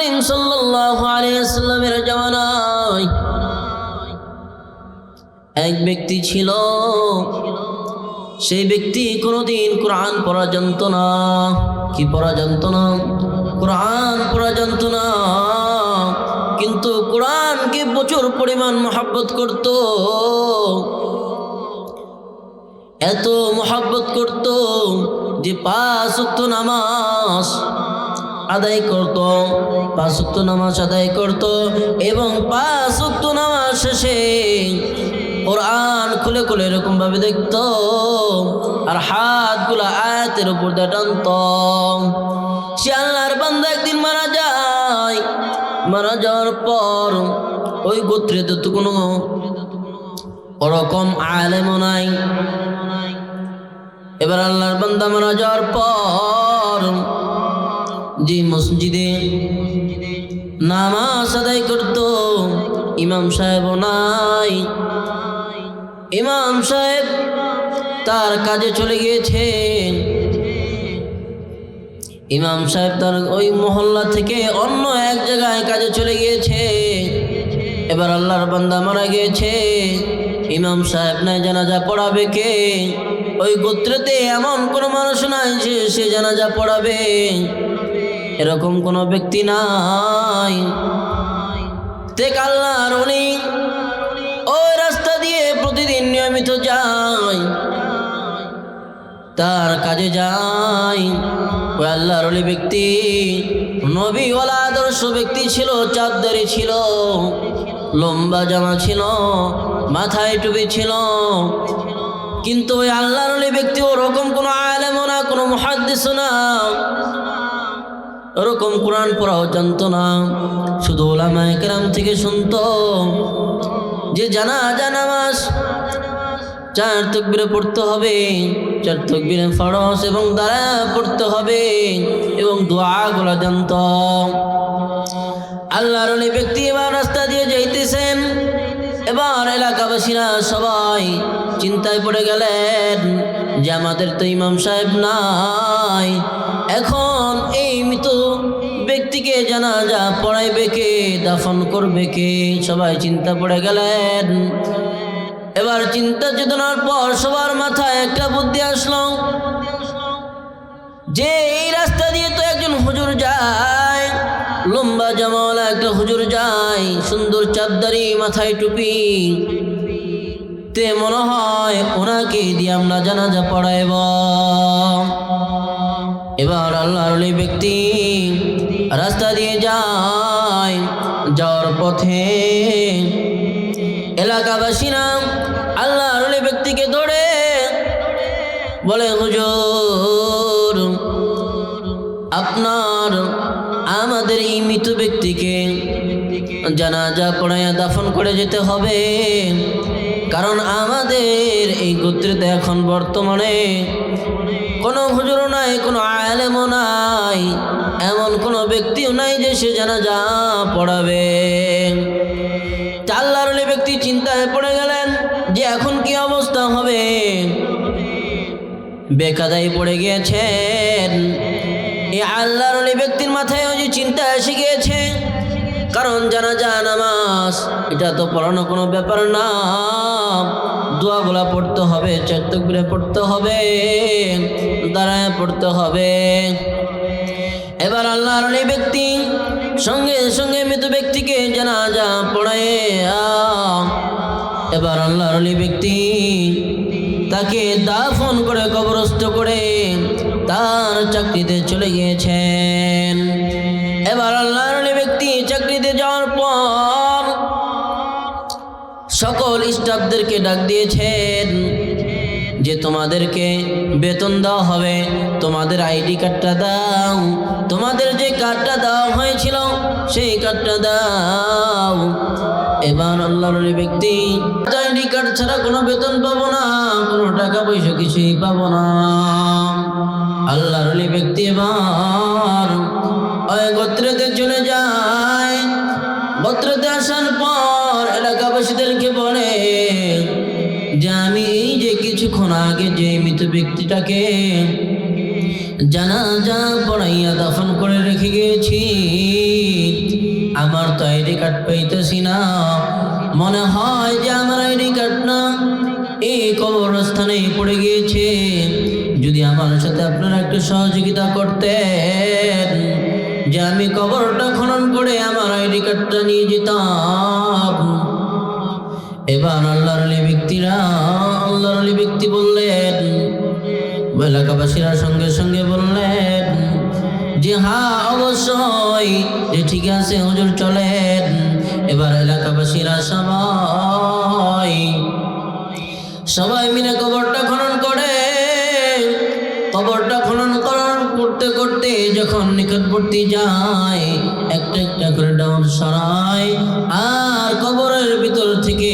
করিম সাল্লাল্লাহু আলাইহি ওয়াসাল্লামের জামানায় এক ব্যক্তি ছিল, সেই ব্যক্তি কোনোদিন কোরআন পড়া জানতো না। কি পড়া জানতো না? কোরআন পড়া জানতো না, কিন্তু কোরআনকে প্রচুর পরিমাণ মহব্বত করত। এত মহব্বত করত যে 5 ওয়াক্ত নামাজ আদায় করত, 5 ওয়াক্ত নামাজ আদায় করত এবং 5 ওয়াক্ত নামাজ শেষে কোরআন খুলে খুলে এরকম ভাবে দেখত আর হাতগুলা আয়াতের উপর দিয়ে টানত। সে আল্লাহর বান্দা একদিন মারা যায়। মারা যাওয়ার পর ওই গোত্রে তো কোনো ওরকম আলেমও নাই। এবার আল্লাহর বান্দা মারা যাওয়ার পর যে মসজিদে নামাজ আদায় করত ইমাম সাহেবও নাই। ইমাম সাহেব তার কাজে চলে গিয়েছে। ইমাম সাহেব তার ওই মহল্লা থেকে অন্য এক জায়গায় কাজে চলে গিয়েছে। এবার আল্লাহর বান্দা মারা গিয়েছে, ইমাম সাহেব নাই, জানাজা পড়াবে কে? ওই গোত্রেতে এমন কোনো মানুষ নাই যে সে জানাজা পড়াবে, এরকম কোনো ব্যক্তি নাই। দেখ আল্লাহর ওলি ওই রাস্তা দিয়ে প্রতিদিন নিয়মিত যায়, তার কাজে যায়। ওই আল্লাহর ওলি ব্যক্তি নবীওয়ালা আদর্শ ব্যক্তি ছিল, চাঁদদারি ছিল, লম্বা জামা ছিল, মাথায় টুপি ছিল, কিন্তু ওই আল্লাহর ওলি ব্যক্তি ওরকম কোনো আলেমও না, কোনো মুহাদ্দিসও না, ওরকম কোরআন পড়াও জানতো না। শুধু উলামায়ে কেরাম থেকে শুনতো যে জানাজা নামাজ 4 তাকবীরে পড়তে হবে, 4 তাকবীরে ফরজ এবং দাঁড়া পড়তে হবে এবং দোয়াগুলো জানতো। আল্লাহর ওই ব্যক্তি এবার রাস্তা দিয়ে যাইতেছেন। এবার এলাকাবাসীরা সবাই চিন্তায় পড়ে গেলেন যে আমাদের তো ইমাম সাহেব নাই, এখন এই মৃত ব্যক্তিকে জানাজা পড়াইবে কে, দাফন করবে কে? সবাই চিন্তা পড়ে গেলেন। এবার চিন্তা চেতনার পর সবার মাথায় একটা বুদ্ধি আসলো যে এই রাস্তা দিয়ে তো একজন হুজুর যায়, লম্বা জামাওয়ালা একটা হুজুর যায়, সুন্দর চাঁদদারি, মাথায় টুপি, তে মনে হয় ওনাকে দিয়ে আমরা জানাজা পড়াইব। এবার আল্লাহর ওই ব্যক্তি রাস্তা দিয়ে যায়। যাওয়ার পথে এলাকাবাসীরা আল্লাহর ওই ব্যক্তিকে ধরে বলে, হুজুর আপনার আমাদের এই মৃত ব্যক্তিকে জানাজা পড়াইয়া দাফন করে যেতে হবে, কারণ আমাদের এই গোত্রেতে এখন বর্তমানে কোনো হুজুরও নাই, কোনো আলেমও নাই, এমন কোনো ব্যক্তিও নাই যে সে জানাজা পড়াবে। আল্লাহর ওই ব্যক্তি চিন্তায় পড়ে গেলেন যে এখন কি অবস্থা হবে। বেকাদাই পড়ে গিয়েছেন। এই আল্লাহর ওই ব্যক্তির মাথায় ওই যে চিন্তা এসে গিয়েছে, কারণ জানাজা নামাজ এটা তো পড়ানো কোনো ব্যাপার না, দোয়াগুলা পড়তে হবে, 4 তাকবীরে পড়তে হবে, দাঁড়ায় পড়তে হবে। এবার আল্লাহর ওই ব্যক্তি সঙ্গে সঙ্গে মৃত ব্যক্তিকে জানাজা পড়ায়। এবার আল্লাহর ওই ব্যক্তি তাকে দাফন করে কবরস্থ করে তার চাকরিতে চলে গিয়েছেন। এবার আল্লাহর ওই ব্যক্তি চাকরিতে যাওয়ার পর সকল স্টাফদেরকে ডাক দিয়েছেন যে তোমাদেরকে বেতন দেওয়া হবে, তোমাদের আইডি কার্ডটা দাও, তোমাদের যে কার্ডটা দেওয়া হয়েছিল সেই কার্ডটা দাও। এবার আল্লাহর ওই ব্যক্তি আইডি কার্ড ছাড়া কোনো বেতন পাবো না, কোনো টাকা পয়সা কিছুই পাবো না। আল্লাহর ওই ব্যক্তি এবার ওই গোত্রেতে চলে যায়। গোত্রেতে আসার পর এলাকাবাসীদেরকে বলে যে আমি এই যে কিছুক্ষণ আগে যে মৃত ব্যক্তিটাকে জানাজা পড়াইয়া দাফন করে রেখে গিয়েছি, তো আইডি কার্ড পাইতেছি না, মনে হয় যে আমার আইডি কার্ড না এই কবরস্থানে পড়ে গিয়েছে। যদি আমার সাথে আপনারা একটু সহযোগিতা করতেন যে আমি কবরটা খনন করে আমার আইডি কার্ডটা নিয়ে যেতাম। এবার আল্লাহর আলী ব্যক্তি বললেন, এলাকাবাসীরা সঙ্গে সঙ্গে বললেন যে হ্যাঁ অবশ্যই, যে ঠিক আছে হুজুর চলেন। এবার এলাকাবাসীরা সবাই মিলে কবরটা খনন করে। কবরটা খনন করতে করতে যখন নিকটবর্তী যায়, একটা একটা করে ডাউন সরায়, আর কবরের ভিতর থেকে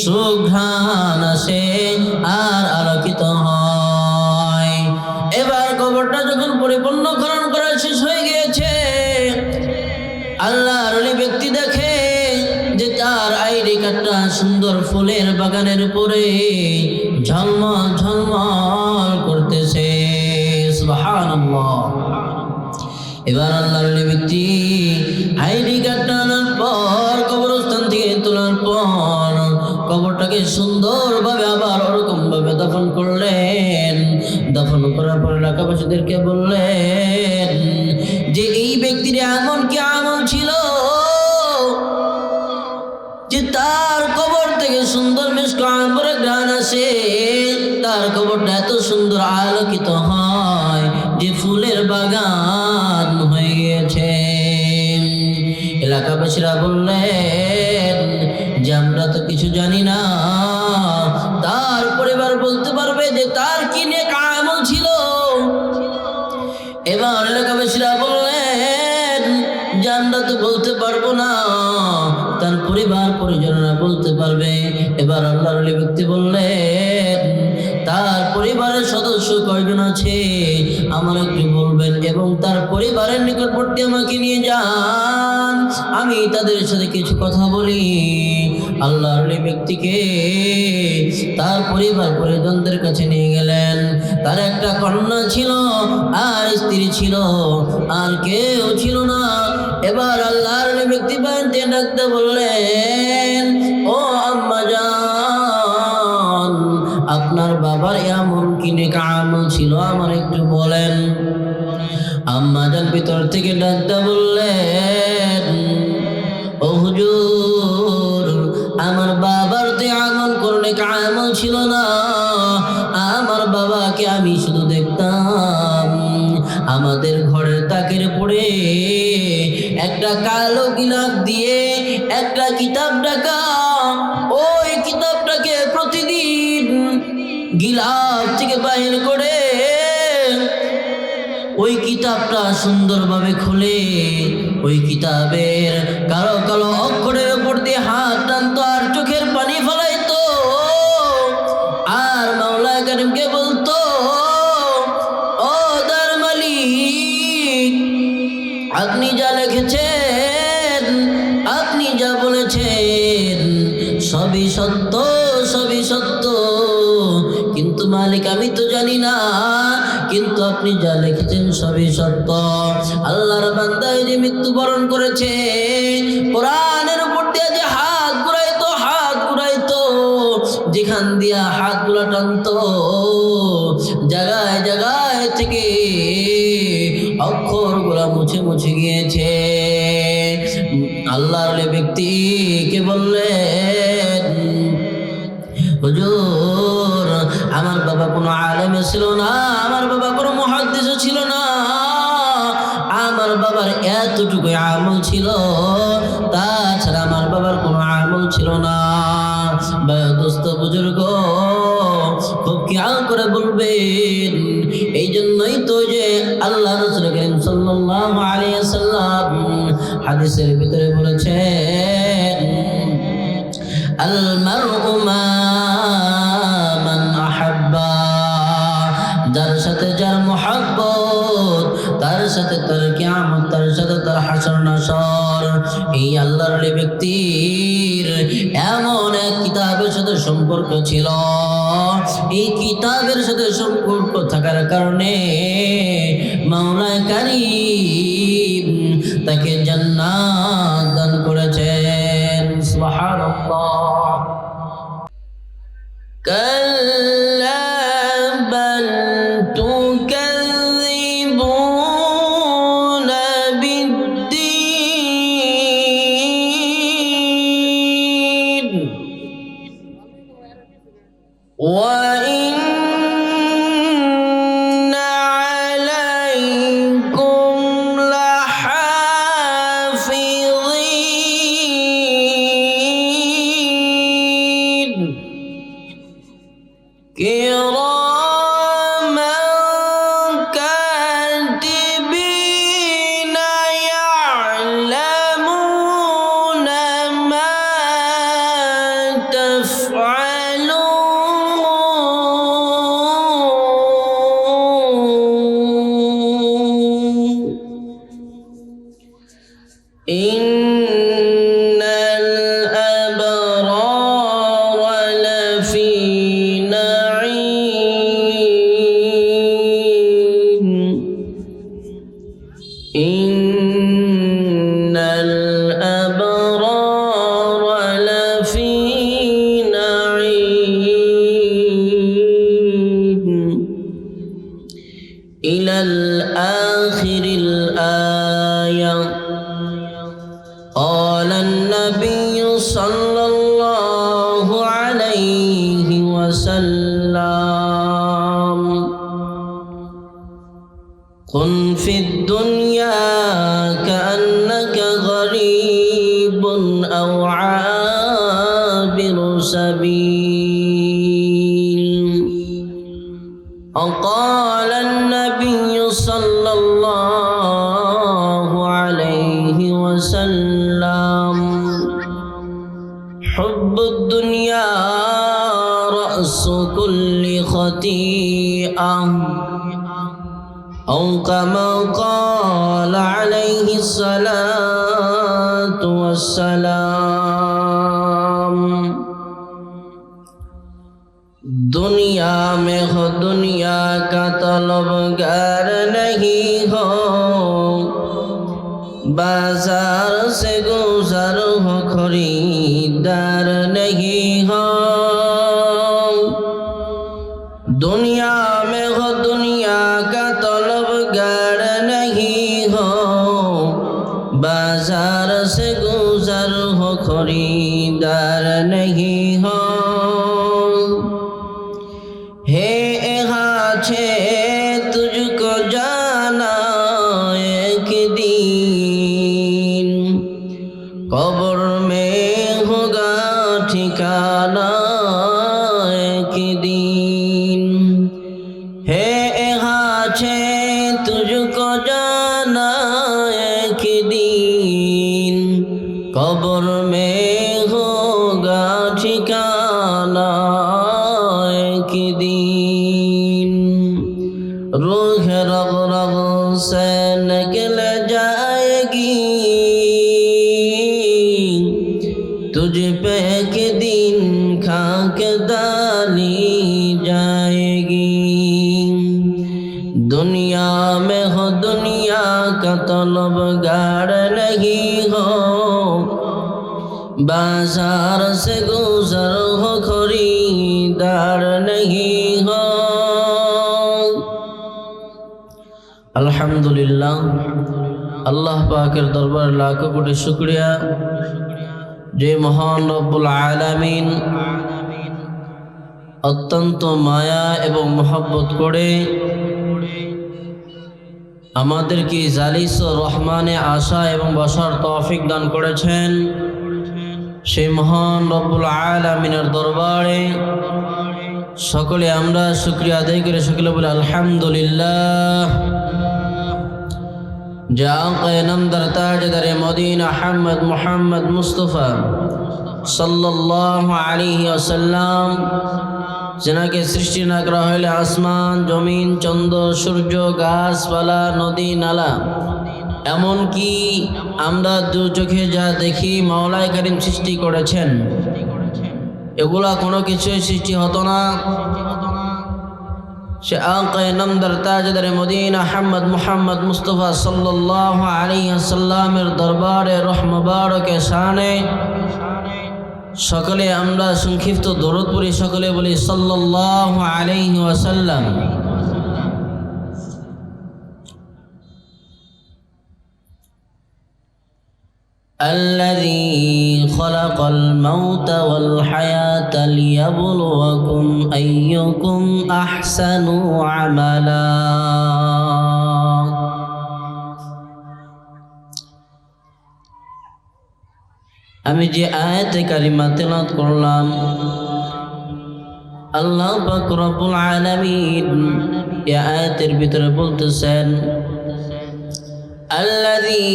সুঘ্রাণ আসে আর আলোকিত হয়। এবার কবরটা যখন পরিপূর্ণ খনন করা শেষ হয়ে গিয়েছে, আল্লাহর ওলি ব্যক্তি দেখে যে তার আইডি কার্ডটা সুন্দর ফুলের বাগানের উপরে ঝলমল ঝলমল করতেছে। সুবহানাল্লাহ। এবার আল্লাহর ওলি ব্যক্তি আইডি কার্ডটা আনার পর, কবরস্থান থেকে তোলার পর কবরটাকে সুন্দরভাবে আবার ওরকম ভাবে দাফন করলেন। দাফন করার পর এলাকাবাসীদেরকে বললেন যে এই ব্যক্তির এমন কি আমল ছিল যে তার কবর থেকে সুন্দর মিষ্টি আম্বরে ঘ্রাণ আসে, তার কবরটা এত সুন্দর আলোকিত হয় যে ফুলের বাগান হয়ে গিয়েছে। এলাকাবাসীরা বললেন যে আমরা তো কিছু জানি না, তার পরিবার বলতে পারবে যে তার কি নেক আমল ছিল। এবার এলাকাবাসীরা বললেন যে আমরা তো বলতে পারবো না, তার পরিবার পরিজনরা বলতে পারবে। এবার আল্লাহর ওলি ব্যক্তি বললেন তার পরিবারের সদস্য কয়জন আছে আমার একটু বলবেন, এবং তার পরিবারের নিকটবর্তী আমাকে নিয়ে যান, আমি তাদের সাথে কিছু কথা বলি। আল্লাহর ওলি ব্যক্তিকে তার পরিবার পরিজনদের কাছে নিয়ে গেলেন। তার একটা কন্যা ছিল আর স্ত্রী ছিল, আর কেউ ছিল না। এবার আল্লাহর ওলি ব্যক্তি বাড়িতে ডাকতে বললেন, ও আম্মা জান, আপনার বাবার এমন কি নেক আমল ছিল আমার একটু বলেন। আম্মা জান ভিতর থেকে ডাকতে বললেন, ও হুজুর, আমার বাবার তো এমন কোন নেক আমল ছিল না। আমার বাবাকে আমি শুধু দেখতাম আমাদের ঘরের তাকের পড়ে একটা কালো গিলাফ দিয়ে একটা কিতাব ঢাকা, ওই কিতাবটাকে প্রতিদিন গিলাফ থেকে বাহির করে ওই কিতাবটা সুন্দরভাবে খুলে ওই কিতাবের কালো কালো অক্ষরের উপর দিয়ে হাত টানতো আর চোখের পানি ফলাইতো, আর মাওলা কারিমকে বলতো, ও দার মালিক, আপনি যা লিখেছেন, আপনি যা বলেছেন সবই সত্য, সবই সত্য, কিন্তু মালিক আমি তো জানি না, কিন্তু আপনি যা লিখেছেন সবই সত্য। আল্লাহর বান্দা যে মৃত্যুবরণ করেছে, কোরআনের উপর দিয়ে যে হাত ঘুরাইতো, যেখান দিয়া হাতগুলো টানতো, জায়গায় জায়গায় থেকে অক্ষরগুলো মুছে মুছে গিয়েছে। আল্লাহর ওলি ব্যক্তিকে বললেন, হুজুর, আমার বাবা কোনো আলেম ছিল না, আমার বাবা কোনো মুহাদ্দিস ছিল না, আমার বাবার এতটুকু আমল ছিল, তাছাড়া আমার বাবার কোনো আমল ছিল না। দোস্ত বুজুর্গ খুব খেয়াল করে বলবেন। এই জন্যই তো যে আল্লাহ রাসূল করিম সাল্লাল্লাহু আলাইহি ওয়াসাল্লাম হাদিসের ভিতরে বলেছেন, আল মারউ মা মান আহাব্বা, যার সাথে যার মুহাব্বত, তার সাথে তার কিয়ামত, তার সাথে তার হাসর নাসর। এই আল্লাহর ওলি ব্যক্তির এমন এক কিতাবের সাথে সম্পর্ক ছিল, এই কিতাবের সাথে সম্পর্ক থাকার কারণে মাওলা কারীম তাকে জান্নাত إن الأبرار لفي نعيم إن الأبرار لفي نعيم إلى الآخر الآية. قال النبي صلى الله عليه وسلم كن في الدنيا كأنك غريب أو عابر سبيل. وقال النبي صلى الله عليه وسلم حب الدنيا رأس كل خطيئة أو كما قال عليه الصلاة والسلام. दुनिया में हो दुनिया का तलबगार नहीं हो, बाजार से गुजर हो खरीदार नहीं हो। दुनिया में हो दुनिया का तलबगार नहीं हो, बाजार से गुजर हो खरीदार नहीं हो। हे हाथे तुझको जाना एक दिन, कब्र में होगा ठिकाना एक दिन। हे हाथे तुझको जाना एक दिन, कब्र में होगा ठिकाना एक दिन। रूह रग रग से निकल जाएगी, तुझ पे एक दिन खाक डाली जाएगी। दुनिया में हो दुनिया का तलबगार नहीं हो, बाजार से गुजर हो खरीदार नहीं हो। अल्हम्दुलिल्लाह, अल्लाह पाकेर दरबार लाखों कोटी शुक्रिया जे महान रब्बुल आलामीन अत्यंत माया एवं मोहब्बत करे আমাদেরকে জালিস ও রহমানে আশা এবং বসার তৌফিক দান করেছেন। সেই মহান রব্বুল আলামিনের দরবারে সকলে আমরা শুকরিয়া আদায় করে সকলে বলি আলহামদুলিল্লাহ। যা আকায়ে নামদার তাজদারে মদিনা আহমদ মুহাম্মদ মুস্তাফা সাল্লাল্লাহু আলাইহি ওয়াসাল্লাম, যেনাকে সৃষ্টি না করা হলে আসমান জমিন চন্দ্র সূর্য গাছপালা নদী নালা এমনকি আমরা দু চোখে যা দেখি মাওলায়ে কারীম সৃষ্টি করেছেন, এগুলা কোনো কিছুই সৃষ্টি হতো না সে আকায়ে নামদার তাজদারে মদিনা আহমদ মুহাম্মদ মুস্তাফা সাল্লাল্লাহু আলাইহি ওয়াসাল্লামের দরবারে রহ মুবারকে শানে সকলে আমরা সংক্ষিপ্ত দরুদ পড়ি। সকলে বলি সাল্লাল্লাহু আলাইহি ওয়াসাল্লাম। الذي خلق الموت والحياة ليبلوكم أيكم أحسن عملا। আমি যে আয়াতে কারিমা তেলাওয়াত করলাম, আল্লাহ পাক রব্বুল আলামিন এই আয়াতের ভিতরে বলতেছেন الذي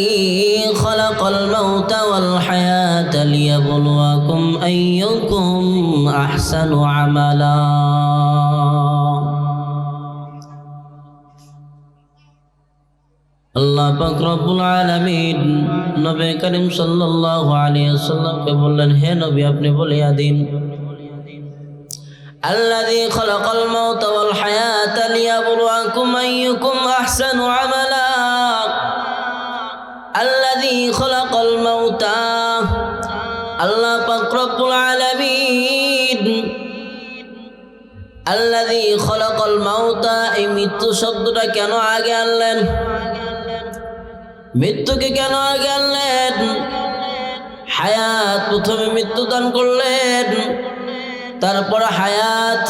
خلق الموت والحياة ليبلوكم أيكم أحسن عملا। আল্লাহ পাক রব্বুল আলামিন নবী করিম সাল্লাল্লাহু আলাইহি ওয়াসাল্লামকে বললেন, হে নবী, আপনি বলিয়া দিন, আল্লাযী খালাকাল মাউতা ওয়াল হায়াতা লিয়াবলুয়াকুম আইয়ুকুম আহসানু আমালা। আল্লাযী খালাকাল মাউতা, আল্লাহ পাক রব্বুল আলামিন আল্লাযী খালাকাল মাউতা, এই মৃত্যু শব্দটা কেন আগে আনলেন? মৃত্যুকে কেন আগে আনলেন? হায়াত, প্রথমে মৃত্যু দান করলেন, তারপরে হায়াত,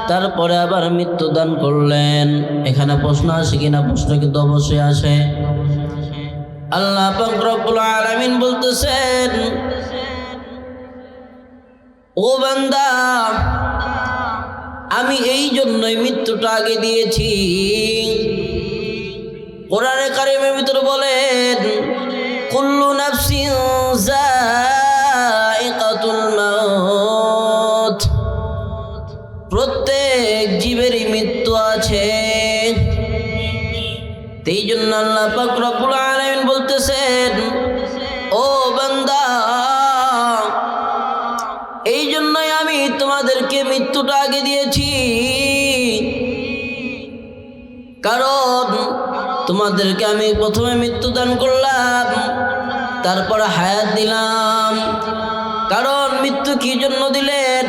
তারপরে আবার মৃত্যু দান করলেন। এখানে প্রশ্ন আসে কিনা? প্রশ্ন কিন্তু অবশ্যই আসে। আল্লাহ পাক রব্বুল আলামিন বলতেছেন, ও বান্দা, আমি এই জন্যই মৃত্যুটা আগে দিয়েছি। কোরআনে কারিমের ভিতরে বলেন, কুল্লু নাফসিন যায়িকাতুল মাউত, প্রত্যেক জীবেরই মৃত্যু আছে। এই জন্য আল্লাহ পাক রব্বুল আলামিন বলতেছেন, ও বান্দা, এই জন্যই আমি তোমাদেরকে মৃত্যুটা আগে দিয়েছি, কারণ তোমাদেরকে আমি প্রথমে মৃত্যু দান করলাম, তারপর হায়াত দিলাম। কারণ মৃত্যু কি জন্য দিলেন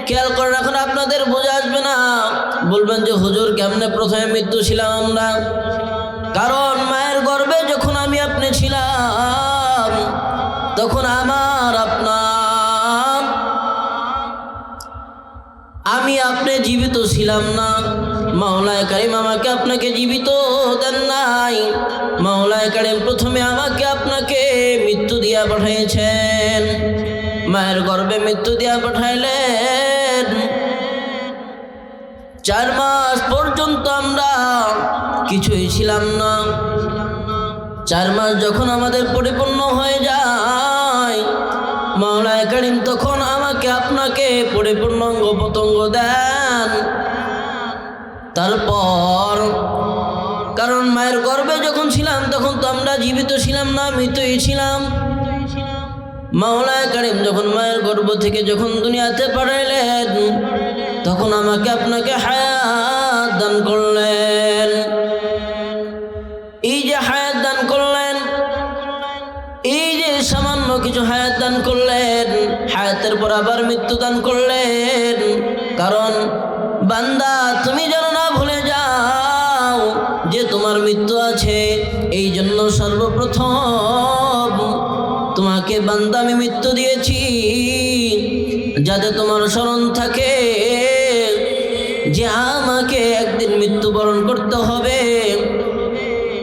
খেয়াল করে রাখুন, আপনাদের বোঝা আসবে না, বলবেন যে হুজুর কেমনে প্রথমে মৃত্যু ছিলাম আমরা। কারণ মায়ের গর্ভে যখন আমি আপনি ছিলাম, তখন আমার আপনার আমি আপনি জীবিত ছিলাম না। মাওলায়ে কারীম আমাকে আপনাকে জীবিত দেন নাই। মাওলায়ে কারীম প্রথমে আমাকে আপনাকে মৃত্যু দিয়া পাঠিয়েছেন, মায়ের গর্ভে মৃত্যু দিয়া পাঠাইলেন। 4 মাস পর্যন্ত আমরা কিছুই ছিলাম না। 4 মাস যখন আমাদের পরিপূর্ণ হয়ে যায়, মাওলায়ে কারীম তখন আমাকে আপনাকে পরিপূর্ণ অঙ্গ প্রত্যঙ্গ দেন। তারপর, কারণ মায়ের গর্ভে যখন ছিলাম তখন তো আমরা জীবিত ছিলাম না, মৃতই ছিলাম। মাওলায়ে কারীম যখন মায়ের গর্ভ থেকে যখন দুনিয়াতে পাঠাইলেন, তখন আমাকে আপনাকে হায়াত দান করলেন। এই যে হায়াত দান করলেন, এই যে সামান্য কিছু হায়াত দান করলেন, হায়াতের পর আবার মৃত্যু দান করলেন। কারণ বান্দা, তুমি যেন না ভুলে যাও যে তোমার মৃত্যু আছে। এই জন্য সর্বপ্রথম তোমাকে বান্দা আমি মৃত্যু দিয়েছি, যাতে তোমার স্মরণ থাকে যে আমাকে একদিন মৃত্যুবরণ করতে হবে।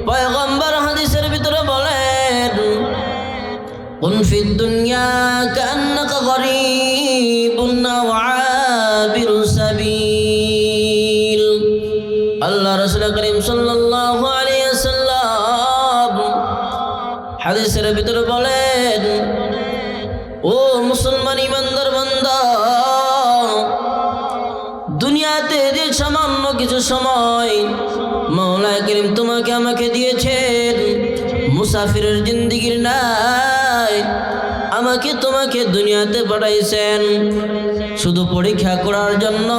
পয়গম্বর হাদিসের ভিতরে বলেন, কুন ফিদ দুনিয়া কান্নাকা গরীবুন আও আবিরু সাবিল। আল্লাহ রাসূল করিম সাল্লাল্লাহু আলাইহি ওয়াসাল্লাম হাদিসের ভিতরে বলেন, ও মুসলমান ইমানদার বান্দা, দুনিয়াতে যে সামান্য কিছু সময় মাওলায়ে কারীম তোমাকে আমাকে দিয়েছেন, মুসাফিরের জিন্দেগির নাই, আমাকে তোমাকে দুনিয়াতে পাঠাইছেন শুধু পরীক্ষা করার জন্য।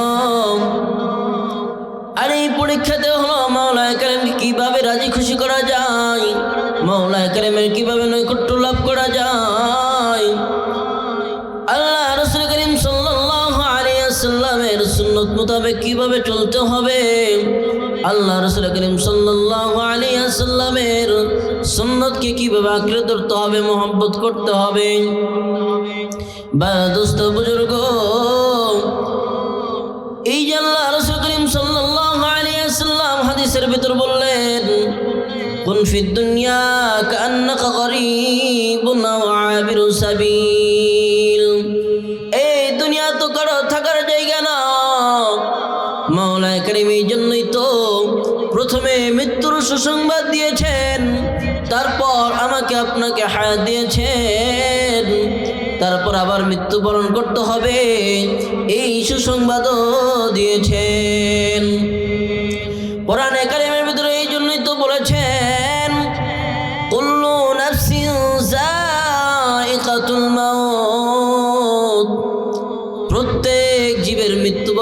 আর এই পরীক্ষাতে হলো মাওলায়ে কারীমকে কিভাবে রাজি খুশি করা যায়, মাওলায়ে কারীমের কিভাবে নৈকট্য লাভ করা যায়, আল্লাহ রাসূল করিম সাল্লাল্লাহু আলাইহি ওয়াসাল্লামের সুন্নাত মোতাবেক কিভাবে চলতে হবে, আল্লাহ রাসূল করিম সাল্লাল্লাহু আলাইহি ওয়াসাল্লামের সুন্নাতকে কিভাবে আঁকড়ে ধরতে হবে, মহব্বত করতে হবে। বা দোস্ত বুজুর্গ, এই যে আল্লাহ রাসূল করিম সাল্লাল্লাহু আলাইহি ওয়াসাল্লাম হাদিসের ভিতর বললেন, কুন ফিদ দুনিয়া কান্নাকা গরীবুন আও আবিরু সাবিল। এই দুনিয়া তো কারো থাকার জায়গা না। মাওলায়ে কারীম এই জন্যই তো প্রথমে মৃত্যুর সুসংবাদ দিয়েছেন, তারপর আমাকে আপনাকে হায়াত দিয়েছেন, তারপর আবার মৃত্যুবরণ করতে হবে এই সুসংবাদও দিয়েছেন। কোরআনে কারীমের ভিতরে এই জন্যই তো বলেছেন,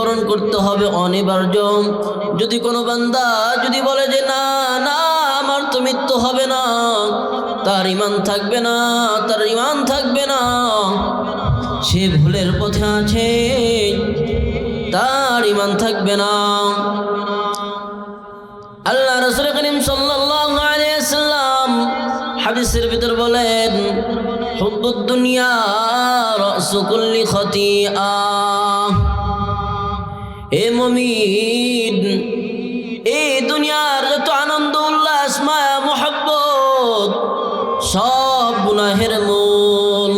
মৃত্যুবরণ করতে হবে অনিবার্য। যদি কোনো বান্দা যদি বলে যে না না আমার তো মৃত্যু হবে না, তার ঈমান থাকবে না, তার ঈমান থাকবে না, সে ভুলের পথে আছে, তার ঈমান থাকবে না। আল্লাহ রাসূল করিম সাল্লাল্লাহু আলাইহি ওয়াসাল্লাম হাদিসের ভিতর বলেন, হুব্বুদ দুনিয়া রাসু কুল্লি খতিআ। এ মুমিন, এই দুনিয়ার যত আনন্দ উল্লাস মায়া মোহাব্বত সব গুনাহের মূল।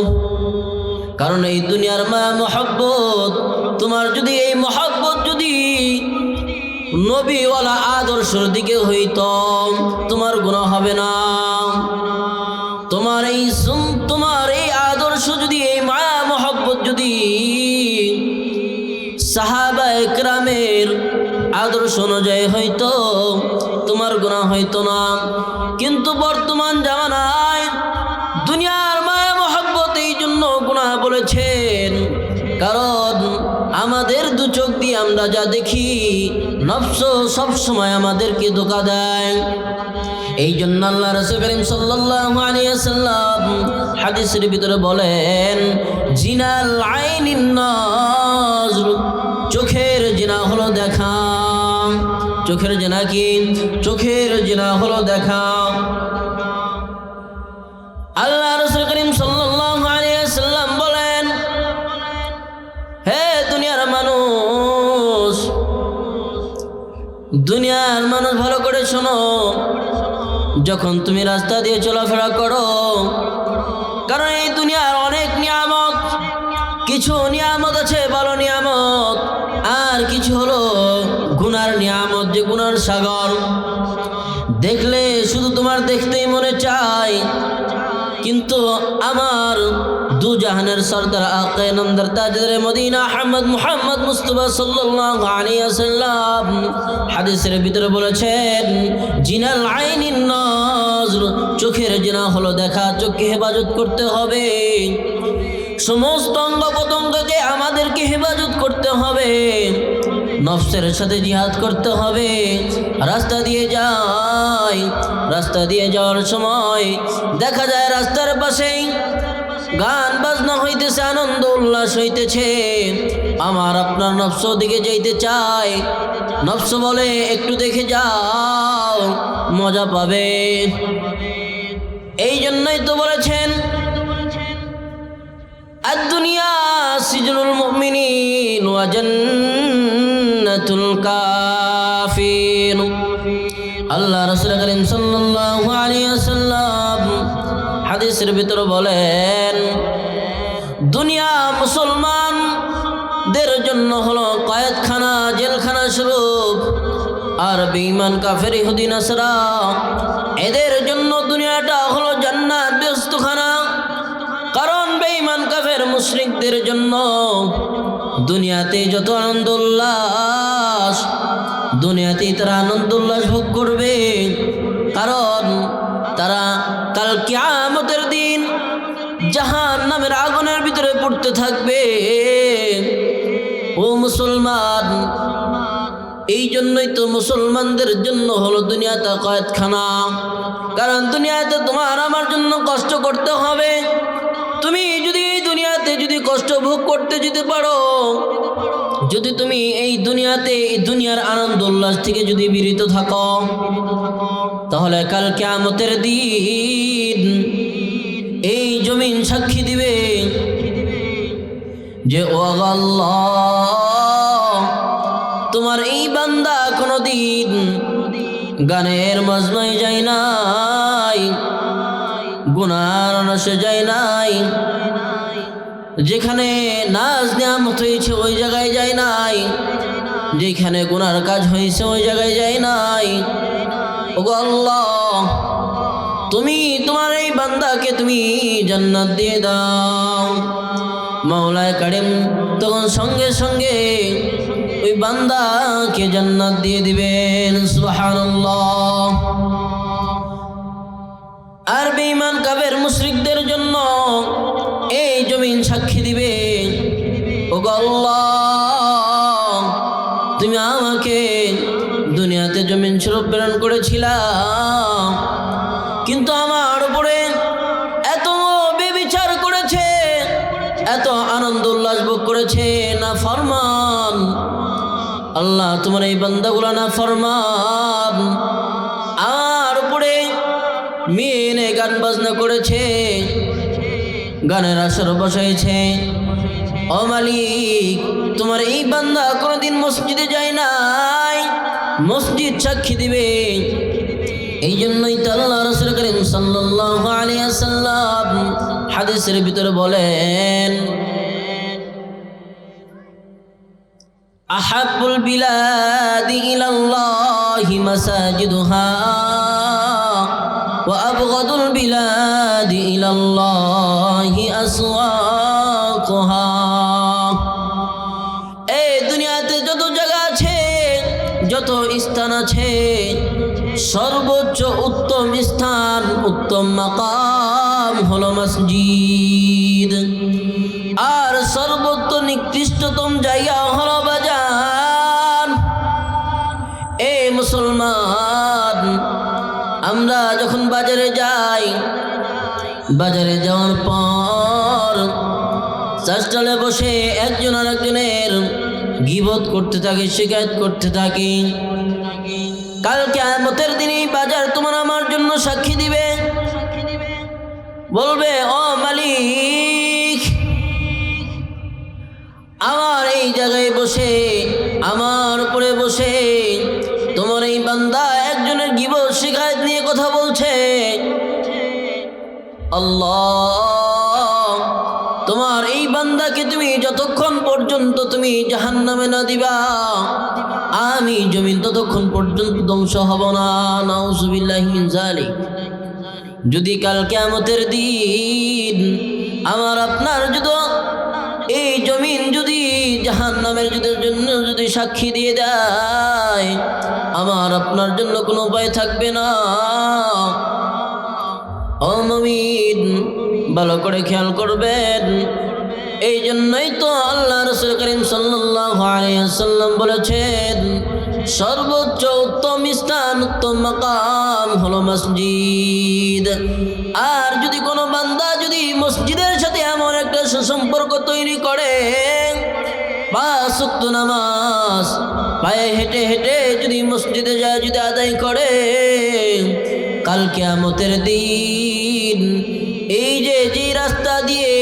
কারণ এই দুনিয়ার মায়া মোহাব্বত, তোমার যদি এই মোহাব্বত যদি নবীওয়ালা আদর্শের দিকে হইত, তোমার গুনাহ হবে না। তোমার এই আদর্শ যদি, এই মায়া মোহাব্বত যদি সাহাবায়ে কেরামের আদর্শ অনুযায়ী হইতো, তোমার গুনাহ হইতো না। কিন্তু বর্তমান জামানায় দুনিয়ার মায়া মোহাব্বত এই জন্য গুনাহ বলেছেন, কারণ আমাদের দু চোখ দিয়ে আমরা যা দেখি, নফস সব সময় আমাদেরকে ধোঁকা দেয়। এই জন্য আল্লাহ রাসূল করিম সাল্লাল্লাহু আলাইহি ওয়াসাল্লাম হাদিসের ভিতরে বলেন, জিনাল আইনিন নাজর, চোখের জিনা হলো দেখা। চোখের জিনা কি? চোখের জিনা হলো দেখা। আল্লাহ রাসূল করিম সাল্লাল্লাহু আলাইহি ওয়াসাল্লাম বলেন, হে দুনিয়ার মানুষ, দুনিয়ার মানুষ ভালো করে শোনো, যখন তুমি রাস্তা দিয়ে চলাফেরা করো, কারণ এই দুনিয়ার অনেক নিয়ামত, কিছু নিয়ামত আছে ভালো নিয়ামত, আর কিছু হলো গুনার নিয়ামত, যে গুনার সাগর। দেখলে শুধু তোমার দেখতেই মনে চায়, কিন্তু আমার দু জাহানের সরদার আকে নামদার তাজদারে মদিনা আহমদ মুহাম্মদ মুস্তাফা সাল্লাল্লাহু আলাইহি ওয়াসাল্লাম হাদিসের ভিতরে বলেছেন, জিনাল আইনিন নাজর, চোখের জিনা হলো দেখা। চোখকে হেফাজত করতে হবে, সমস্ত অঙ্গ প্রত্যঙ্গকে আমাদেরকে হেফাজত করতে হবে, নফসের সাথে জিহাদ করতে হবে। রাস্তা দিয়ে যাওয়ার সময় দেখা যায় রাস্তার পাশেই গান বাজনা হইতেছে, আনন্দ উল্লাস হইতেছে, আমার আপনার নফস দিকে যাইতে চায়। নফস বলে একটু দেখে যাও, মজা পাবে। এই জন্যই তো বলেছেন, আদ-দুনিয়া সিজনুল মুমিনিন ওয়া জান্নাতুল কাফির। আল্লাহ রাসূল করিম সাল্লাল্লাহু আলাইহি ওয়াসাল্লাম হাদিসের ভিতরে বলেন, দুনিয়া মুসলমানদের জন্য হলো কয়েদখানা, জেলখানা স্বরূপ, আর বেঈমান কাফের ইহুদি নাসারা এদের জন্য দুনিয়াটা হলো জান্নাত, ব্যস্তখানা। কারণ বেঈমান কাফের মুশরিকদের জন্য দুনিয়াতে যত আনন্দ উল্লাস, দুনিয়াতেই তারা আনন্দ উল্লাস ভোগ করবে, কারণ তারা কাল কিয়ামতের দিন জাহান্নামের আগুনের ভিতরে পড়তে থাকবে। ও মুসলমান, এই জন্যই তো মুসলমানদের জন্য হলো দুনিয়াটা কয়েদখানা। কারণ দুনিয়াতে তোমার আমার জন্য কষ্ট করতে হবে। তুমি যদি এই দুনিয়াতে যদি কষ্ট ভোগ করতে যেতে পারো, যদি তুমি এই দুনিয়াতে এই দুনিয়ার আনন্দ উল্লাস থেকে যদি বিরত থাকো, তাহলে কাল কিয়ামতের দিন এই জমিন সাক্ষী দিবে যে ও আল্লাহ, তোমার এই বান্দা কোনদিন গানের মজমায় যায় নাই, গুনার নশে যায় নাই, যেখানে নাজ নিয়ামত হয়েছে ওই জায়গায় যায় নাই, যেখানে গুনার কাজ হয়েছে ওই জায়গায় যায় নাই। ওগো আল্লাহ, তুমি তোমার এই বান্দাকে তুমি জান্নাত দিয়ে দাও। মাওলায়ে কারীম তখন সঙ্গে সঙ্গে ওই বান্দাকে জান্নাত দিয়ে দিবেন। সুবহানাল্লাহ। আর বেঈমান কাফের মুশরিকদের জন্য এই জমিন সাক্ষী দিবে, ওগো আল্লাহ, করেছিলাম, কিন্তু আমার উপরে এত বেবিচার করেছে, এত আনন্দ উল্লাস ভোগ করেছে না ফরমান। আল্লাহ তোমার এই বান্দাগুলা না ফরমান, আমার উপরে মেয়ে গান বাজনা করেছে, গানের আসর বসাইছে। ও মালিক, তোমার এই বান্দা কোনোদিন মসজিদে যায় নাই, মসজিদ সাক্ষী দিবে। এই জন্যই তো আল্লাহ রাসূল করিম সাল্লাল্লাহু আলাইহি ওয়াসাল্লাম হাদিসের ভিতরে বলেন, আহাব্বুল বিলাদি ইলাল্লাহি মাসাজিদুহা ওয়া আবগাদুল বিলাদি ইলাল্লাহি আসওয়াকুহা। এই দুনিয়াতে যত জায়গা আছে, যত স্থান আছে, সর্বোচ্চ উত্তম স্থান, উত্তম মাকাম হলো মসজিদ। আর সর্বোচ্চ নিকৃষ্টতম জায়গা হলো বাজার। এই মুসলমান, আমরা যখন বাজারে যাই, বাজারে যাওয়ার পর চাষটালে বসে একজন আর একজনের গীবত করতে থাকে, শিকায়ত করতে থাকে। কাল কিয়ামতের দিনে বাজার তোমার আমার জন্য সাক্ষী দিবে, বলবে, ও মালিক, আমার এই জায়গায় বসে, আমার উপরে বসে তোমার এই বান্দা একজনের গীবত শিকায়ত নিয়ে কথা বলছে। আল্লাহ, তোমার এই বান্দাকে তুমি যতক্ষণ পর্যন্ত তুমি জাহান্নামে না দিবা, আমি জমিন ততক্ষণ পর্যন্ত ধ্বংস হব না। নাউযুবিল্লাহি মিন যালিক। যদি কাল কিয়ামতের দিন আমার আপনার যদি এই জমিন যদি জাহান্নামের জন্য যদি সাক্ষী দিয়ে দেয়, আমার আপনার জন্য কোনো উপায় থাকবে না। ও মুমিন, ভালো করে খেয়াল করবেন। এই জন্যই তো আল্লাহ রাসূল করিম সাল্লাল্লাহু আলাইহি ওয়াসাল্লাম বলেছেন, সর্বোচ্চ উত্তম স্থান, উত্তম মাকাম হলো মসজিদ। আর যদি কোনো বান্দা যদি মসজিদের সাথে এমন একটা সুসম্পর্ক তৈরি করে, 5 ওয়াক্ত নামাজ পায়ে হেঁটে হেঁটে যদি মসজিদে যায়, যদি আদায় করে, কাল কিয়ামতের দিন এই যে রাস্তা দিয়ে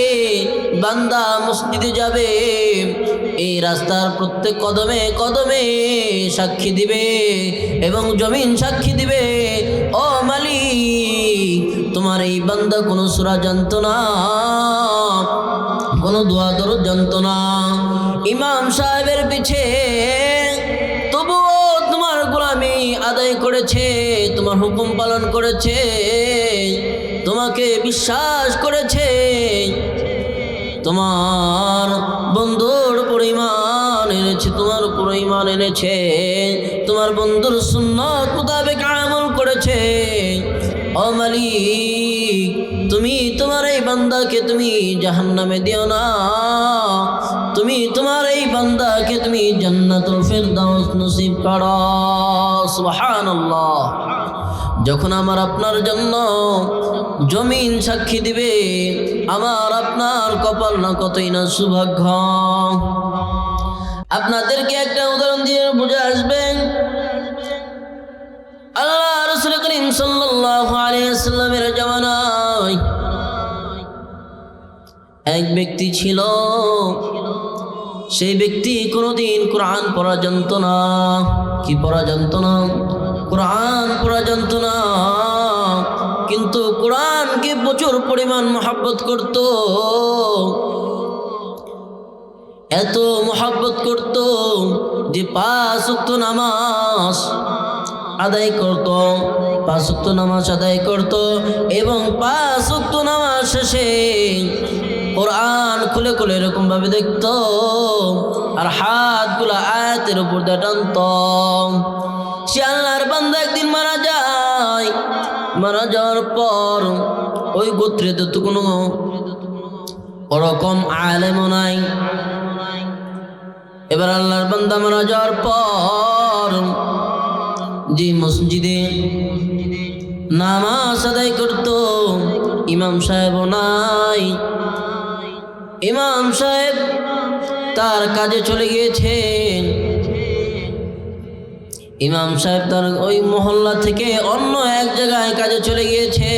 বান্দা মসজিদে যাবে, এই রাস্তার প্রত্যেক কদমে কদমে সাক্ষী দিবে এবং জমিন সাক্ষী দিবে, ও মালিক, তোমার এই বান্দা কোনো সূরা জানতো না, কোনো দোয়া দরুদ জানতো না, ইমাম সাহেবের পিছে তবুও তোমার গোলামি আদায় করেছে, তোমার হুকুম পালন করেছে, তোমাকে বিশ্বাস করেছে, তোমার বন্ধুর উপর ঈমান এনেছে, তোমার উপর ঈমান এনেছে, তোমার বন্ধুর সুন্নাত মোতাবেক আমল করেছে। ও মালিক, তুমি তোমার এই বান্দাকে তুমি জাহান্নামে দিও না, তুমি তোমার এই বান্দাকে তুমি জান্নাতুল ফিরদাউস নসিব করো। সুবহানাল্লাহ। যখন আমার আপনার জন্য জমিন সাক্ষী দিবে, আমার আপনার কপাল না কতই না সৌভাগ্য। আপনাদেরকে একটা উদাহরণ দিয়ে বুঝে আসবেন। আল্লাহ রাসূল করিম সাল্লাল্লাহু আলাইহি ওয়াসাল্লামের জামানায় এক ব্যক্তি ছিল, সেই ব্যক্তি কোনোদিন কোরআন পড়া জানতো না। কি পড়া জানতো না? কোরআন পড়া জানতো না, কিন্তু কোরআনকে প্রচুর পরিমাণ মহব্বত করত। এত মহব্বত করত যে 5 ওয়াক্ত নামাজ আদায় করত, 5 ওয়াক্ত নামাজ আদায় করত এবং 5 ওয়াক্ত নামাজ শেষে কোরআন খুলে খুলে এরকম ভাবে দেখত আর হাতগুলো আয়াতের উপর দিয়ে টানত। সে আল্লাহর বান্দা একদিন মারা যায়। মারা যাওয়ার পর ওই গোত্রে তো কোনো ওরকম আলেমও নাই। এবার আল্লাহর বান্দা মারা যাওয়ার পর যে মসজিদে নামাজ আদায় করত ইমাম সাহেবও নাই। ইমাম সাহেব তার কাজে চলে গিয়েছেন। ইমাম সাহেব তার ওই মহল্লা থেকে অন্য এক জায়গায় কাজে চলে গিয়েছে।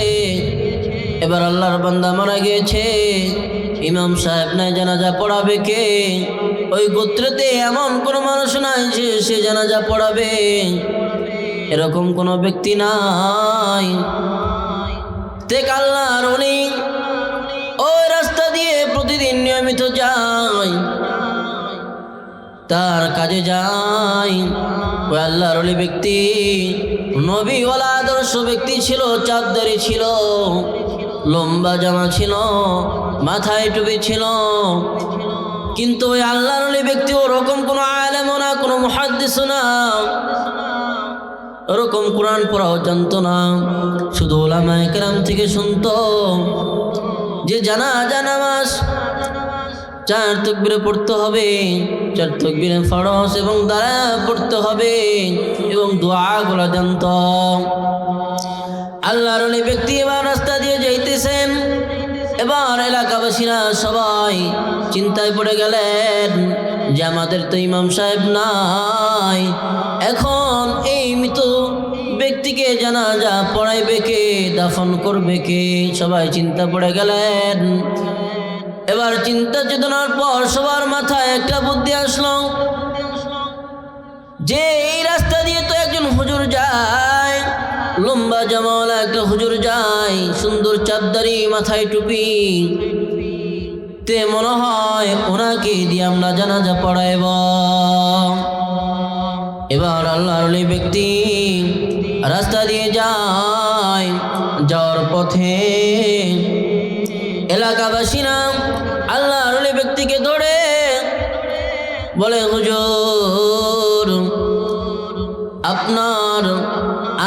এবার আল্লাহর বান্দা মারা গিয়েছে, ইমাম সাহেব নাই, জানাজা পড়াবে কে? ওই গোত্রেতে এমন কোনো মানুষ নাই যে সে জানাজা পড়াবে, এরকম কোনো ব্যক্তি নাই। দেখ আল্লাহর ওলি ওই রাস্তা দিয়ে প্রতিদিন নিয়মিত যায়, তার কাজে যায়। ওই আল্লাহর ওলি ব্যক্তি নবীওয়ালা আদর্শ ব্যক্তি ছিল, চাঁদদারি ছিল, লম্বা জামা ছিল, মাথায় টুপি ছিল। কিন্তু ওই আল্লাহর ওলি ব্যক্তি ওরকম কোনো আলেমও না, কোনো মুহাদ্দিসও না, ওরকম কোরআন পড়াও জানতো না। শুধু উলামায়ে কেরাম থেকে শুনতো যে জানাজা নামাজ 4 তাকবীরে পড়তে হবে, 4 তাকবীরে ফরজ এবং দাঁড়া পড়তে হবে, এবং দোয়াগুলো জানতো। আল্লাহর ওই ব্যক্তি এবার রাস্তা দিয়ে যাইতেছেন। এবার এলাকাবাসীরা সবাই চিন্তায় পড়ে গেলেন যে আমাদের তো ইমাম সাহেব নাই, এখন এই মৃত ব্যক্তিকে জানাজা পড়াইবে কে, দাফন করবে কে? সবাই চিন্তা পড়ে গেলেন। এবার চিন্তা চেতনার পর সবার মাথায় একটা বুদ্ধি আসলো যে এই রাস্তা দিয়ে তো একজন হুজুর যায়, লম্বা জামাওয়ালা একটা হুজুর যায়, সুন্দর চাঁদদারি, মাথায় টুপি, তে মনে হয় ওনাকে দিয়ে আমরা জানাজা পড়াইব। এবার আল্লাহর ওই ব্যক্তি রাস্তা দিয়ে যায়, যাওয়ার পথে এলাকাবাসীরা আল্লাহর ওই ব্যক্তিকে ধরে বলে, হুজুর আপনার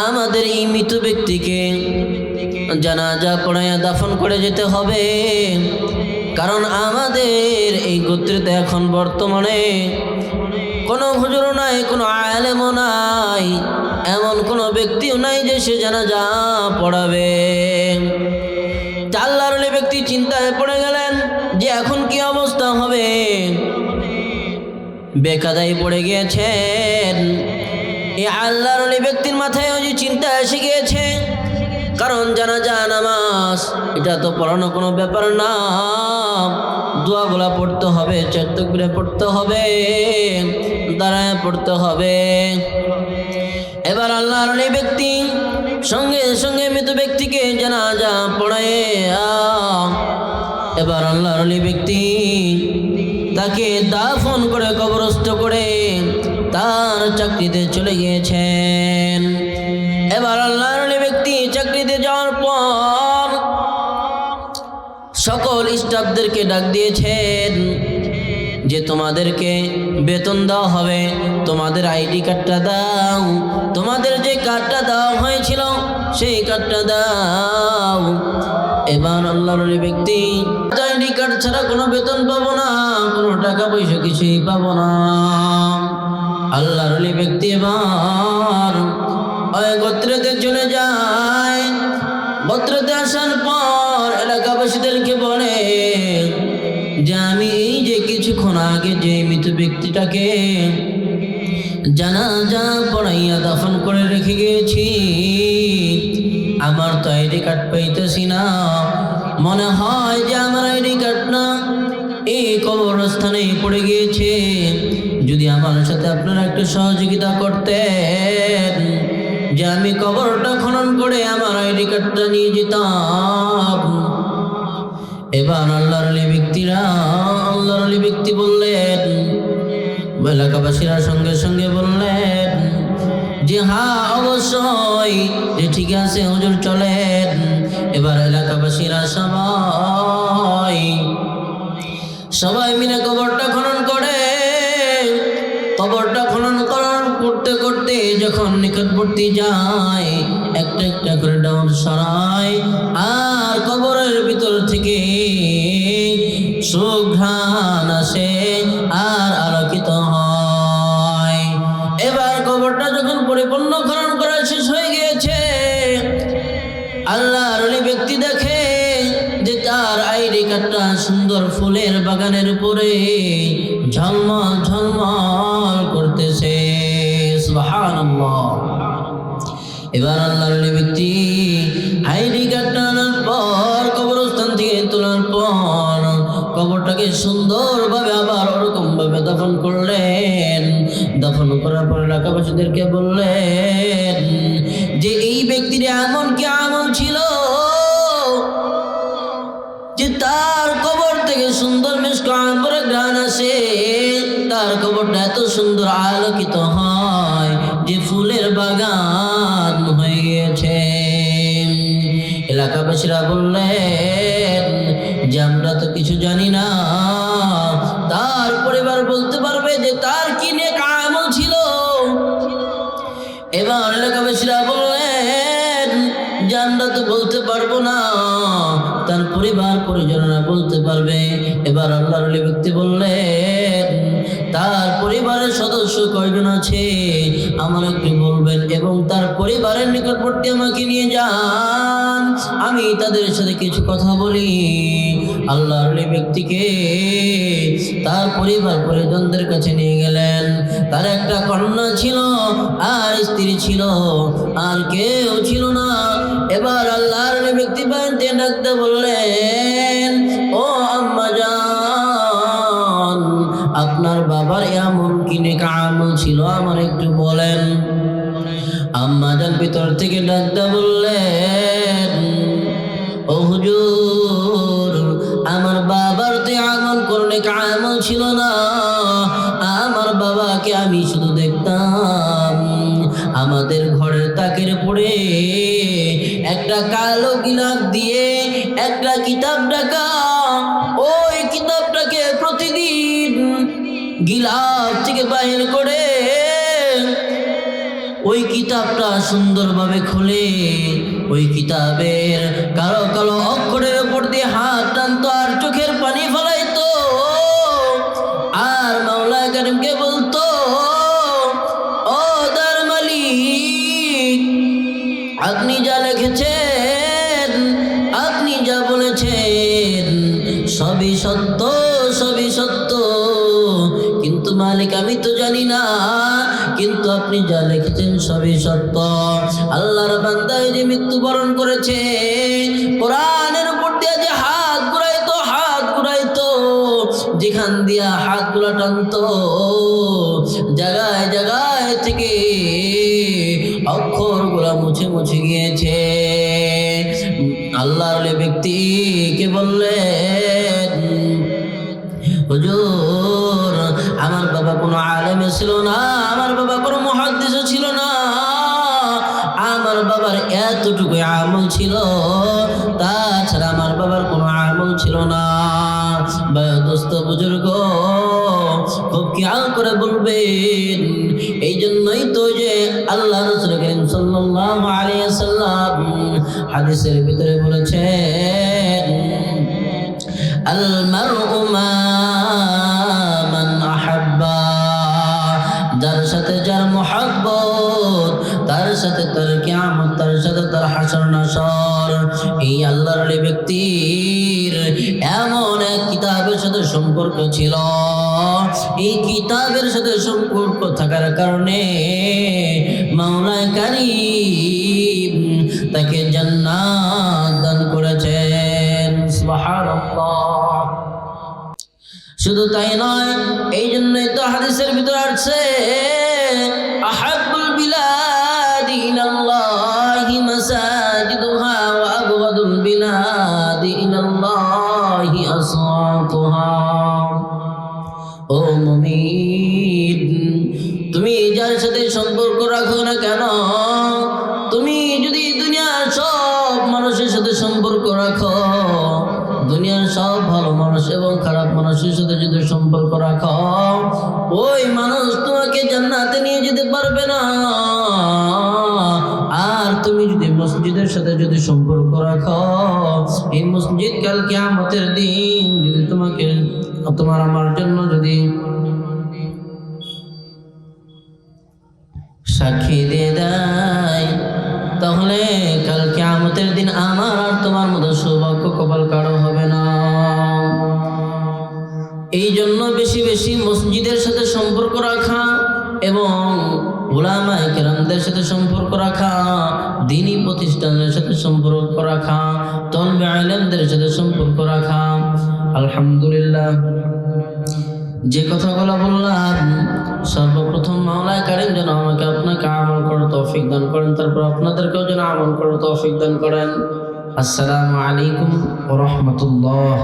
আমাদের এই মৃত ব্যক্তিকে জানাজা পড়াইয়া দাফন করে যেতে হবে, কারণ আমাদের এই গোত্রেতে এখন বর্তমানে কোনো হুজুরও নাই, কোনো আলেমও নাই, এমন কোনো ব্যক্তিও নাই যে সে জানাজা পড়াবে। আল্লাহর ওই ব্যক্তি চিন্তায় পড়ে গেলেন যে এখন কি অবস্থা হবে, বেকাদাই পড়ে গিয়েছেন। এই আল্লাহর ওই ব্যক্তির মাথায় ওই যে চিন্তা এসে গিয়েছে, কারণ জানাজা নামাজ এটা তো পড়ানো কোনো ব্যাপার না, দোয়াগুলা পড়তে হবে, 4 তাকবীরে পড়তে হবে, দাঁড়ায় পড়তে হবে। এবার আল্লাহর ওই ব্যক্তি সঙ্গে সঙ্গে মৃত ব্যক্তিকে জানাজা পড়ায়, এবার আল্লাহর ওই ব্যক্তি তাকে দাফন করে কবরস্থ করে তার চাকরিতে চলে গিয়েছেন। এবার আল্লাহর ওই ব্যক্তি চাকরিতে যাওয়ার পর সকল স্টাফদেরকে ডাক দিয়েছেন যে তোমাদেরকে বেতন দেওয়া হবে, তোমাদের আইডি কার্ডটা দাও, তোমাদের যে কার্ডটা দেওয়া হয়েছিল সেই কার্ডটা দাও। এবার আল্লাহর ওই ব্যক্তি আইডি কার্ড ছাড়া কোনো বেতন পাবো না, কোনো টাকা পয়সা কিছুই পাবো না। আল্লাহর ওই ব্যক্তি এবার ওই গোত্রেতে চলে যায়। গোত্রেতে আসার পর এলাকাবাসীদেরকে বলে যে আমি এই যে কিছুক্ষণ আগে যে মৃত ব্যক্তিটাকে জানাজা পড়াইয়া দাফন করে রেখে গিয়েছি, আমার তো আইডি কার্ড পাইতেছি না, মনে হয় যে আমার আইডি কার্ড না এই কবরস্থানে পড়ে গিয়েছে। যদি আমার সাথে আপনারা একটু সহযোগিতা করতেন যে আমি কবরটা খনন করে আমার আইডি কার্ডটা নিয়ে যেতাম। এবার আল্লাহর ওলি ব্যক্তি বললেন, এলাকাবাসীরা সঙ্গে সঙ্গে বললেন যে হ্যাঁ অবশ্যই, যে ঠিক আছে হুজুর চলেন। এবার এলাকাবাসীরা সবাই মিলে কবরটা খনন করে। কবরটা খনন করতে করতে যখন নিকটবর্তী যায়, একটা একটা করে ডাউন সরায়, আর কবরের ভিতর থেকে সুঘ্রাণ আসে আর আলোকিত হয়। এবার কবরটা যখন পরিপূর্ণ খনন করা ব্যক্তি দেখে যে তার আইডি কার্ডটা সুন্দর ফুলের বাগানের উপরে ঝলমল ঝলমল করতেছে। সুবহানাল্লাহ। এবার আল্লাহর ওলি ব্যক্তি আইডি কার্ডটা আনার পর কবরস্থান থেকে তোলার পর কবরটাকে সুন্দরভাবে আবার ওরকম ভাবে দাফন করলেন। দাফন করার পর এলাকাবাসীদেরকে বললেন যে এই ব্যক্তির এমন কি আমল ছিল যে তার কবর থেকে সুন্দর মিষ্ক আম্বরে গান আসে, তার কবরটা এত সুন্দর আলোকিত হয় যে ফুলের বাগান হয়ে গিয়েছে। এলাকাবাসীরা বললেন যে আমরা তো কিছু জানি না, তার পরিবার বলতে পারবে যে তার কি নেক আমল ছিল। এবার এলাকাবাসীরা বললেন যে আমরা তো বলতে পারবো না, তার পরিবার পরিজনরা বলতে পারবে। এবার আল্লাহর ওলি ব্যক্তি বললেন তার পরিবারের সদস্য কয়জন আছে আমার একটু বলবেন এবং তার পরিবারের নিকটবর্তী আমাকে নিয়ে যান, আমি তাদের সাথে কিছু কথা বলি। আল্লাহর ওলি ব্যক্তিকে তার পরিবার পরিজনদের কাছে নিয়ে গেলেন। তার একটা কন্যা ছিল আর স্ত্রী ছিল, আর কেউ ছিল না। এবার আল্লাহর ওলি ব্যক্তি বাড়িতে ডাকতে বললেন, ও আম্মা জান, আপনার বাবার এমন কি নেক আমল ছিল আমার একটু বলেন। আম্মা জান ভিতর থেকে ডাকতে বললেন, ও হুজুর, আমার বাবার তো এমন কোনো নেক আমল ছিল না। আমার বাবাকে আমি শুধু দেখতাম আমাদের ঘরের তাকের পড়ে একটা কালো গিলাপ দিয়ে একটা কিতাব রাখা, ওই কিতাবটাকে প্রতিদিন গিলাপ থেকে বাহির করে ওই কিতাবটা সুন্দরভাবে খুলে ওই কিতাবের কালো কালো অক্ষরের উপর দিয়ে হাত টানতো আর চোখের পানি ফেলাইতো, আর মাওলা কারিমকে বলতো, ও দার মালিক, আপনি যা লিখেছেন, আপনি যা বলেছেন সবই সত্য, সবই সত্য, কিন্তু মালিক আমি তো জানি না, কিন্তু আপনি যা লিখেছেন সবই সত্য। আল্লাহর বান্দা যে মৃত্যুবরণ করেছে, কোরআনের উপর দিয়ে যে হাত ঘুরাইতো, যেখান দিয়া হাতগুলো টানতো, জায়গায় জায়গায় থেকে অক্ষরগুলো মুছে মুছে গিয়েছে। আল্লাহর ওলি ব্যক্তিকে বললেন, হুজুর, আমার বাবা কোনো আলেমে ছিল না, আমার বাবা কোনো মুহাদ্দিস ছিল না, আমার বাবার এতটুকু আমল ছিল, তাছাড়া আমার বাবার কোনো আমল ছিল না। দোস্ত বুজুর্গ খুব খেয়াল করে বলবেন। এই জন্যই তো যে আল্লাহ রাসূল করিম সাল্লাল্লাহু আলাইহি ওয়াসাল্লাম হাদিসের ভিতরে বলেছেন, আল মারউ মা মান আহাব্বা, যার সাথে যার মুহাব্বত, তার সাথে তার কিয়ামত, তার সাথে তার হাসর নাসর। এই আল্লাহর ওলি ব্যক্তির এমন এক কিতাবের সাথে সম্পর্ক ছিল, এই কিতাবের সাথে সম্পর্ক থাকার কারণে মাওলা কারীম তাকে জান্নাত দান করেছেন। সুবহানাল্লাহ। শুধু তাই নয়, এই জন্যই তো হাদিসের ভিতরে আসছে, আহাব্বুল বিলাদি ইলাল্লাহি মাসাজিদুহা ওয়া আবগাদুল বিলাদি ইলাল্লাহি আসওয়াতুহা। ও মুমিন, তুমি যার সাথে সম্পর্ক রাখো না কেন, তুমি যদি দুনিয়ার সব মানুষের সাথে সম্পর্ক রাখো, দুনিয়ার সব ভালো মানুষ এবং খারাপ মানুষের সাথে যদি সম্পর্ক রাখো, ওই মানুষ তোমাকে জান্নাতে নিয়ে যেতে পারবে না। আর তুমি যদি মসজিদের সাথে যদি সম্পর্ক রাখো, এই মসজিদ কাল কিয়ামতের দিন যদি তোমাকে, তোমার আমার জন্য যদি সাক্ষী দিয়ে দেয়, তাহলে কাল কিয়ামতের দিন আমার আর তোমার মতো সৌভাগ্য কপাল কারো হবে না। এই জন্য বেশি বেশি মসজিদের সাথে সম্পর্ক রাখা এবং উলামায়ে কেরামদের সাথে সম্পর্ক রাখা, দ্বীনি প্রতিষ্ঠানের সাথে সম্পর্ক রাখা, তলবে ইলমদের সাথে সম্পর্ক রাখা। আলহামদুলিল্লাহ, যে কথাগুলো বললাম সর্বপ্রথম মাওলা কারীম যেন আমাকে আপনাকে আমল করার তৌফিক দান করেন, তারপর আপনাদেরকেও যেন আমল করার তৌফিক দান করেন। আসসালামু আলাইকুম ওয়া রাহমাতুল্লাহ।